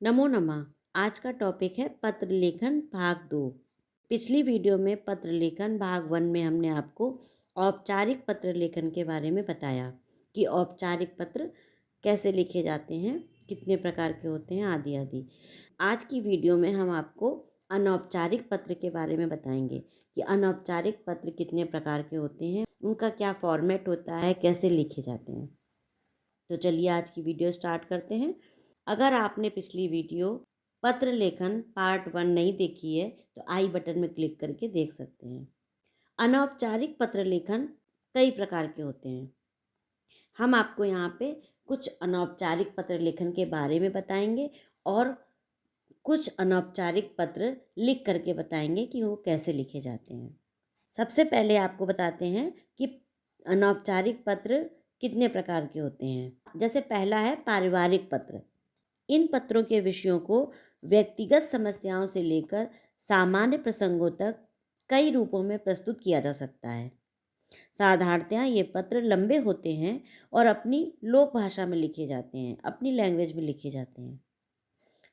नमो नमः। आज का टॉपिक है पत्र लेखन भाग 2। पिछली वीडियो में पत्र लेखन भाग 1 में हमने आपको औपचारिक पत्र लेखन के बारे में बताया कि औपचारिक पत्र कैसे लिखे जाते हैं, कितने प्रकार के होते हैं, आदि आदि। आज की वीडियो में हम आपको अनौपचारिक पत्र के बारे में बताएंगे कि अनौपचारिक पत्र कितने प्रकार के होते हैं, उनका क्या फॉर्मेट होता है, कैसे लिखे जाते हैं। तो चलिए आज की वीडियो स्टार्ट करते हैं। अगर आपने पिछली वीडियो पत्र लेखन पार्ट 1 नहीं देखी है तो आई बटन में क्लिक करके देख सकते हैं। अनौपचारिक पत्र लेखन कई प्रकार के होते हैं। हम आपको यहाँ पे कुछ अनौपचारिक पत्र लेखन के बारे में बताएंगे और कुछ अनौपचारिक पत्र लिख करके बताएंगे कि वो कैसे लिखे जाते हैं। सबसे पहले आपको बताते हैं कि अनौपचारिक पत्र कितने प्रकार के होते हैं। जैसे पहला है पारिवारिक पत्र। इन पत्रों के विषयों को व्यक्तिगत समस्याओं से लेकर सामान्य प्रसंगों तक कई रूपों में प्रस्तुत किया जा सकता है। साधारणतया ये पत्र लंबे होते हैं और अपनी लोक भाषा में लिखे जाते हैं, अपनी लैंग्वेज में लिखे जाते हैं।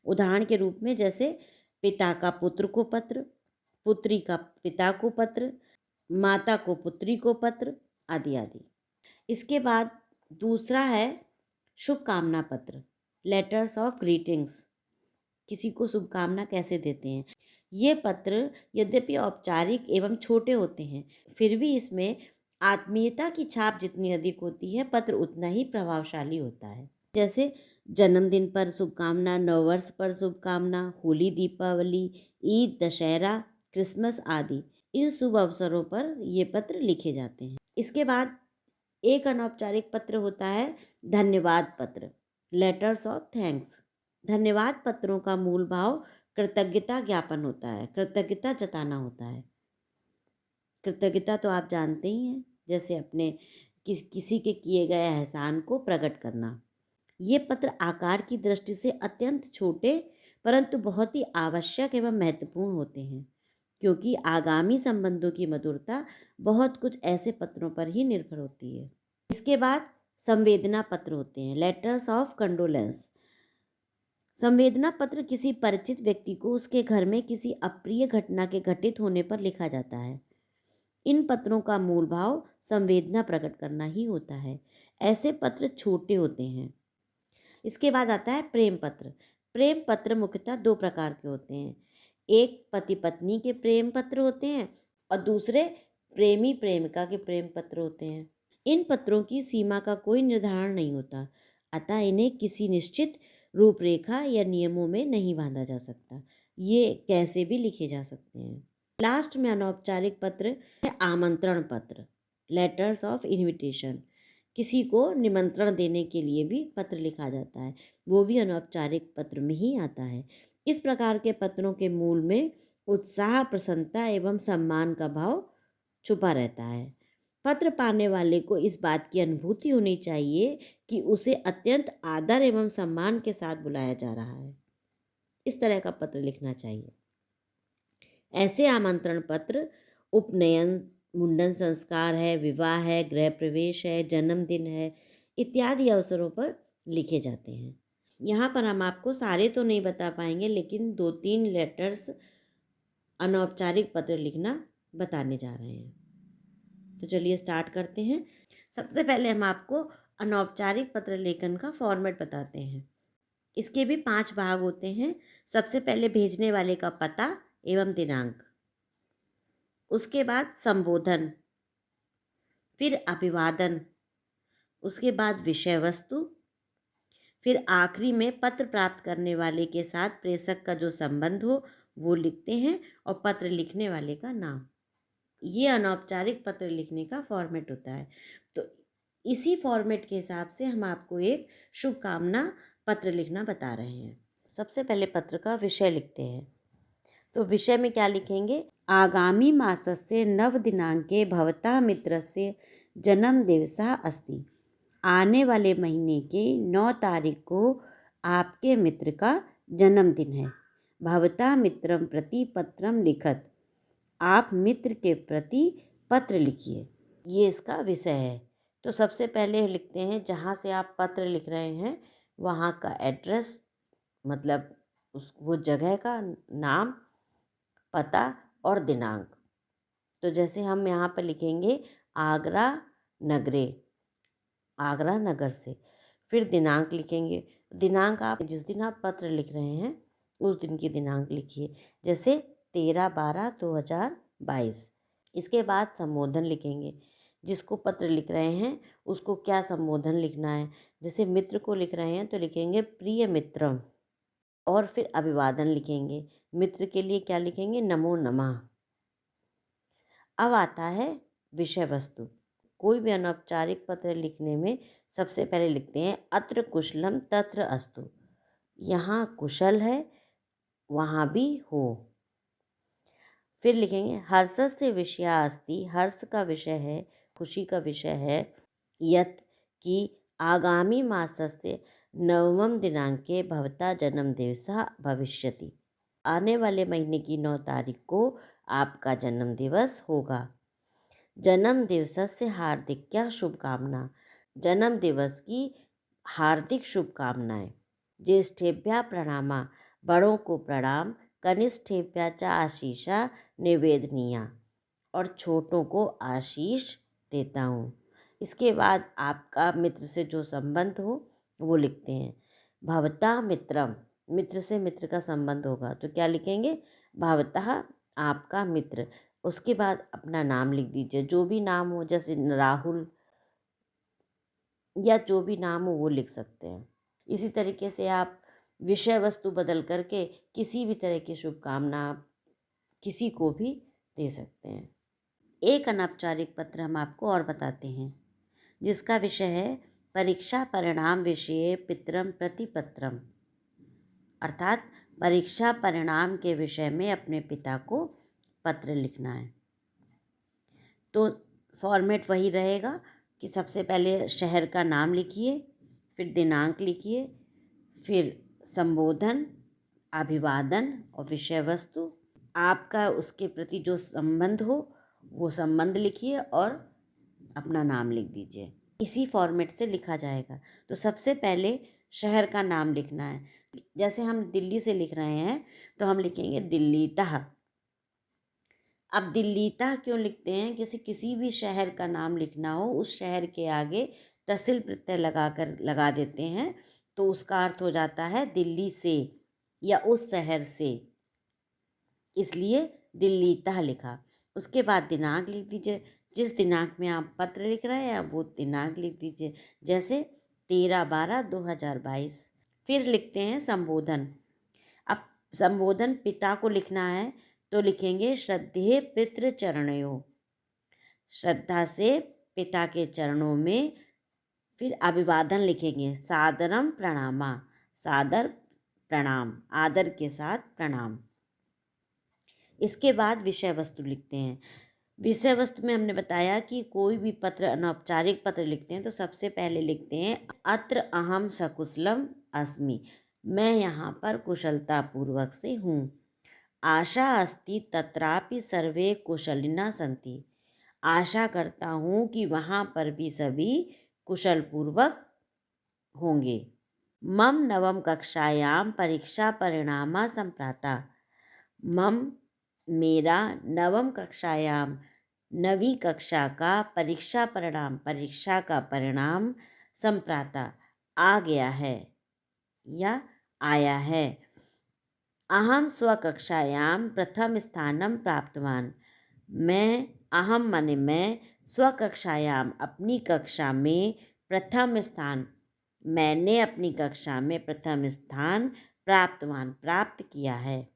उदाहरण के रूप में जैसे पिता का पुत्र को पत्र, पुत्री का पिता को पत्र, माता को पुत्री को पत्र, आदि आदि। इसके बाद दूसरा है शुभकामना पत्र, लेटर्स ऑफ ग्रीटिंग्स। किसी को शुभकामना कैसे देते हैं। ये पत्र यद्यपि औपचारिक एवं छोटे होते हैं, फिर भी इसमें आत्मीयता की छाप जितनी अधिक होती है, पत्र उतना ही प्रभावशाली होता है। जैसे जन्मदिन पर शुभकामना, नववर्ष पर शुभकामना, होली, दीपावली, ईद, दशहरा, क्रिसमस आदि इन शुभ अवसरों पर ये पत्र लिखे जाते हैं। इसके बाद एक अनौपचारिक पत्र होता है धन्यवाद पत्र, लेटर्स ऑफ थैंक्स। धन्यवाद पत्रों का मूल भाव कृतज्ञता ज्ञापन होता है, कृतज्ञता जताना होता है। कृतज्ञता तो आप जानते ही हैं, जैसे अपने किसी के किए गए एहसान को प्रकट करना। ये पत्र आकार की दृष्टि से अत्यंत छोटे परंतु बहुत ही आवश्यक एवं महत्वपूर्ण होते हैं, क्योंकि आगामी संबंधों की मधुरता बहुत कुछ ऐसे पत्रों पर ही निर्भर होती है। इसके बाद संवेदना पत्र होते हैं, लेटर्स ऑफ कंडोलेंस। संवेदना पत्र किसी परिचित व्यक्ति को उसके घर में किसी अप्रिय घटना के घटित होने पर लिखा जाता है। इन पत्रों का मूल भाव संवेदना प्रकट करना ही होता है। ऐसे पत्र छोटे होते हैं। इसके बाद आता है प्रेम पत्र। प्रेम पत्र मुख्यतः दो प्रकार के होते हैं। एक पति पत्नी के प्रेम पत्र होते हैं और दूसरे प्रेमी प्रेमिका के प्रेम पत्र होते हैं। इन पत्रों की सीमा का कोई निर्धारण नहीं होता, अतः इन्हें किसी निश्चित रूपरेखा या नियमों में नहीं बांधा जा सकता। ये कैसे भी लिखे जा सकते हैं। लास्ट में अनौपचारिक पत्र है आमंत्रण पत्र, लेटर्स ऑफ इनविटेशन। किसी को निमंत्रण देने के लिए भी पत्र लिखा जाता है, वो भी अनौपचारिक पत्र में ही आता है। इस प्रकार के पत्रों के मूल में उत्साह, प्रसन्नता एवं सम्मान का भाव छुपा रहता है। पत्र पाने वाले को इस बात की अनुभूति होनी चाहिए कि उसे अत्यंत आदर एवं सम्मान के साथ बुलाया जा रहा है। इस तरह का पत्र लिखना चाहिए। ऐसे आमंत्रण पत्र उपनयन, मुंडन संस्कार है, विवाह है, गृह प्रवेश है, जन्मदिन है इत्यादि अवसरों पर लिखे जाते हैं। यहाँ पर हम आपको सारे तो नहीं बता पाएंगे, लेकिन 2-3 लेटर्स अनौपचारिक पत्र लिखना बताने जा रहे हैं। तो चलिए स्टार्ट करते हैं। सबसे पहले हम आपको अनौपचारिक पत्र लेखन का फॉर्मेट बताते हैं। इसके भी 5 भाग होते हैं। सबसे पहले भेजने वाले का पता एवं दिनांक, उसके बाद संबोधन, फिर अभिवादन, उसके बाद विषय वस्तु, फिर आखिरी में पत्र प्राप्त करने वाले के साथ प्रेषक का जो संबंध हो वो लिखते हैं और पत्र लिखने वाले का नाम। ये अनौपचारिक पत्र लिखने का फॉर्मेट होता है। तो इसी फॉर्मेट के हिसाब से हम आपको एक शुभकामना पत्र लिखना बता रहे हैं। सबसे पहले पत्र का विषय लिखते हैं। तो विषय में क्या लिखेंगे? आगामी मासस्य नवदिनांके भवतः मित्रस्य जन्मदिवसः अस्ति। आने वाले महीने के 9 तारीख को आपके मित्र का जन्मदिन है। भवतः मित्रं प्रति पत्रं लिखत। आप मित्र के प्रति पत्र लिखिए। ये इसका विषय है। तो सबसे पहले लिखते हैं जहाँ से आप पत्र लिख रहे हैं वहाँ का एड्रेस, मतलब वो जगह का नाम, पता और दिनांक। तो जैसे हम यहाँ पर लिखेंगे आगरा नगरे, आगरा नगर से। फिर दिनांक लिखेंगे। दिनांक आप जिस दिन आप पत्र लिख रहे हैं उस दिन की दिनांक लिखिए, जैसे 13/12/2022। इसके बाद संबोधन लिखेंगे। जिसको पत्र लिख रहे हैं उसको क्या संबोधन लिखना है। जैसे मित्र को लिख रहे हैं तो लिखेंगे प्रिय मित्रम, और फिर अभिवादन लिखेंगे। मित्र के लिए क्या लिखेंगे, नमो नमः। अब आता है विषय वस्तु। कोई भी अनौपचारिक पत्र लिखने में सबसे पहले लिखते हैं अत्र कुशलम तत्र अस्तु। यहाँ कुशल है, वहाँ भी हो। फिर लिखेंगे हर्षस्य विषया अस्ति, हर्ष का विषय है, खुशी का विषय है, यत् कि आगामी मासस्य नवमं दिनांके भवता जन्मदिवसः भविष्यति। आने वाले महीने की 9 तारीख को आपका जन्मदिवस होगा। जन्म दिवसस्य हार्दिक्या शुभकामना, जन्म दिवस की हार्दिक शुभकामनाएं। ज्येष्ठेभ्यः प्रणामा, बड़ों को प्रणाम। कनिष्ठेभ्यः च आशीषा निवेदनीया, और छोटों को आशीष देता हूँ। इसके बाद आपका मित्र से जो संबंध हो वो लिखते हैं। भवता मित्रम, मित्र से मित्र का संबंध होगा तो क्या लिखेंगे, भवतः आपका मित्र। उसके बाद अपना नाम लिख दीजिए, जो भी नाम हो, जैसे राहुल या जो भी नाम हो वो लिख सकते हैं। इसी तरीके से आप विषय वस्तु बदल करके किसी भी तरह की शुभकामना किसी को भी दे सकते हैं। एक अनौपचारिक पत्र हम आपको और बताते हैं, जिसका विषय है परीक्षा परिणाम विषये पितरम प्रतिपत्रम, अर्थात परीक्षा परिणाम के विषय में अपने पिता को पत्र लिखना है। तो फॉर्मेट वही रहेगा कि सबसे पहले शहर का नाम लिखिए, फिर दिनांक लिखिए, फिर संबोधन, अभिवादन और विषय वस्तु। आपका उसके प्रति जो संबंध हो वो संबंध लिखिए और अपना नाम लिख दीजिए। इसी फॉर्मेट से लिखा जाएगा। तो सबसे पहले शहर का नाम लिखना है। जैसे हम दिल्ली से लिख रहे हैं तो हम लिखेंगे दिल्लीतः। अब दिल्लीतः क्यों लिखते हैं, किसी भी शहर का नाम लिखना हो उस शहर के आगे तहसील प्रत्यय लगा देते हैं तो उसका अर्थ हो जाता है दिल्ली से या उस शहर से, इसलिए दिल्लीतः लिखा। उसके बाद दिनांक लिख दीजिए। जिस दिनांक में आप पत्र लिख रहे हैं वो दिनांक लिख दीजिए, जैसे 13/12/2022। फिर लिखते हैं संबोधन। अब संबोधन पिता को लिखना है तो लिखेंगे श्रद्धेय पितृचरणयोः, श्रद्धा से पिता के चरणों में। फिर अभिवादन लिखेंगे सादरम प्रणामा, सादर प्रणाम, आदर के साथ प्रणाम। इसके बाद विषय वस्तु लिखते हैं। विषय वस्तु में हमने बताया कि कोई भी पत्र अनौपचारिक पत्र लिखते हैं तो सबसे पहले लिखते हैं अत्र अहम सकुशलम अस्मि, मैं यहाँ पर कुशलता पूर्वक से हूँ। आशा अस्ति तत्रापि सर्वे कुशलिनः सन्ति, आशा करता हूँ कि वहाँ पर भी सभी कुशल पूर्वक होंगे। मम नवम कक्षायाम परीक्षा परिणामा संप्राता, मम मेरा नवम कक्षायाम नवीं कक्षा का परीक्षा परिणाम, परीक्षा का परिणाम संप्राता आ गया है या आया है। अहम स्वकक्षायाम प्रथम स्थानम प्राप्तवान, मैं अहम माने मैं, स्वकक्षायाम अपनी कक्षा में, प्रथम स्थान मैंने अपनी कक्षा में प्रथम स्थान प्राप्तवान प्राप्त किया है।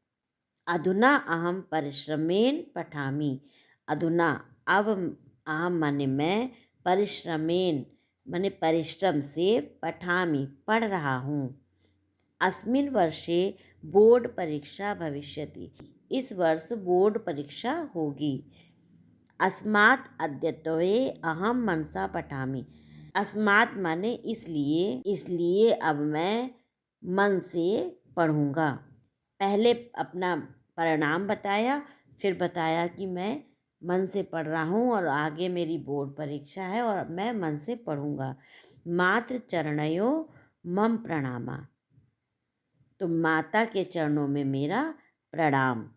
अधुना अहम परिश्रमेण पठामि, अधुना अब अहम माने मैं, परिश्रमेण माने परिश्रम से, पठामि पढ़ रहा हूँ। अस्मिन् वर्षे बोर्ड परीक्षा भविष्यति, इस वर्ष बोर्ड परीक्षा होगी। अस्मात् अद्यत्वे अहम मनसा पठामि, अस्मात् माने इसलिए, इसलिए अब मैं मन से पढ़ूँगा। पहले अपना परिणाम बताया, फिर बताया कि मैं मन से पढ़ रहा हूँ और आगे मेरी बोर्ड परीक्षा है और मैं मन से पढ़ूँगा। मातृ चरणयोः मम प्रणामा, तो माता के चरणों में मेरा प्रणाम।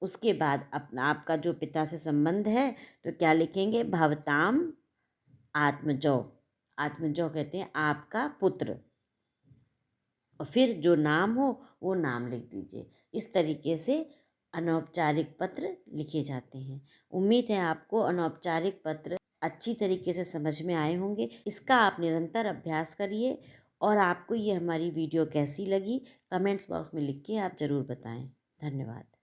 उसके बाद अपना आपका जो पिता से संबंध है तो क्या लिखेंगे? भवताम आत्मजौ। आत्मजौ कहते हैं आपका पुत्र। और फिर जो नाम हो वो नाम लिख दीजिए। इस तरीके से अनौपचारिक पत्र लिखे जाते हैं। उम्मीद है आपको अनौपचारिक पत्र अच्छी तरीके से समझ में आए होंगे। इसका आप निरंतर अभ्यास करिए और आपको ये हमारी वीडियो कैसी लगी कमेंट्स बॉक्स में लिख के आप ज़रूर बताएं। धन्यवाद।